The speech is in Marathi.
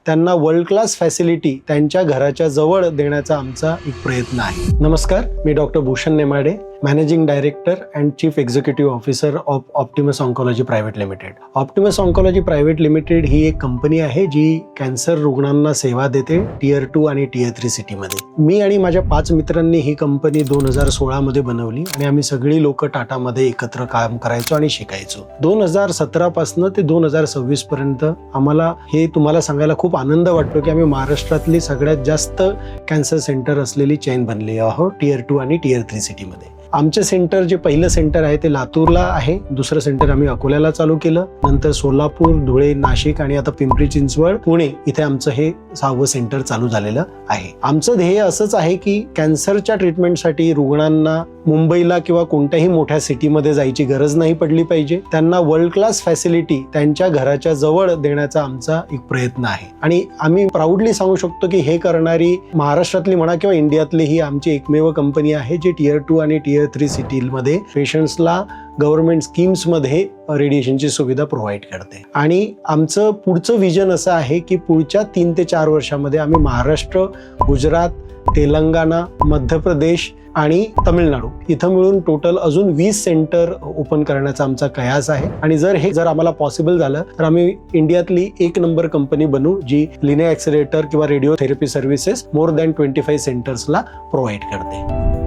त्यांना वर्ल्ड क्लास फॅसिलिटी त्यांच्या घराच्या जवळ देण्याचा आमचा एक प्रयत्न आहे. नमस्कार, मी doctor Bhushan Nemade, managing director and chief executive officer of Optimus oncology private limited. Optimus oncology private limited ही एक कंपनी आहे जी कॅन्सर रुग्णांना सेवा देते Tier 2 आणि Tier 3 सिटीमध्ये. मी आणि माझ्या 5 मित्रांनी ही कंपनी 2016 मध्ये बनवली आणि आम्ही सगळी लोक टाटामध्ये एकत्र काम करायचो आणि शिकायचो. 2017 पासून ते 2026 पर्यंत आम्हाला हे तुम्हाला सांगायला खूप आनंद वाटतो की आम्ही महाराष्ट्रातली सगळ्यात जास्त कॅन्सर सेंटर असलेली चेन बनली आहोत Tier 2 आणि Tier 3 सिटीमध्ये. आमचे सेंटर जे पहिलं सेंटर आहे ते लातूरला आहे, दुसरं सेंटर आम्ही अकोल्याला चालू केलं, नंतर सोलापूर, धुळे, नाशिक आणि आता पिंपरी चिंचवड, पुणे इथे आमचं हे 6वं सेंटर चालू झालेलं आहे. आमचं ध्येय असंच आहे की कॅन्सरच्या ट्रीटमेंटसाठी रुग्णांना मुंबईला किंवा कोणत्याही मोठ्या सिटीमध्ये जायची गरज नाही पडली पाहिजे. त्यांना वर्ल्ड क्लास फॅसिलिटी त्यांच्या घराच्या जवळ देण्याचा आमचा एक प्रयत्न आहे आणि आम्ही प्राऊडली सांगू शकतो की हे करणारी महाराष्ट्रातली म्हणा किंवा इंडियातली ही आमची एकमेव कंपनी आहे जी Tier 2 आणि Tier 3 सिटीमध्ये पेशंट्सला गव्हर्नमेंट स्कीम्समध्ये रेडिएशनची सुविधा प्रोव्हाइड करते. आणि आमचं पुढचं विजन असं आहे की पुढच्या 3 ते 4 वर्षामध्ये आम्ही महाराष्ट्र, गुजरात, तेलंगणा, मध्य प्रदेश आणि तमिळनाडू इथं मिळून टोटल अजून 20 सेंटर ओपन करण्याचा आमचा कयास आहे. आणि जर आम्हाला पॉसिबल झालं तर आम्ही इंडियातली 1 नंबर कंपनी बनू जी लिनियर ॲक्सेलरेटर किंवा रेडिओथेरपी सर्व्हिसेस मोर दॅन 25 सेंटर्सला प्रोव्हाइड करते.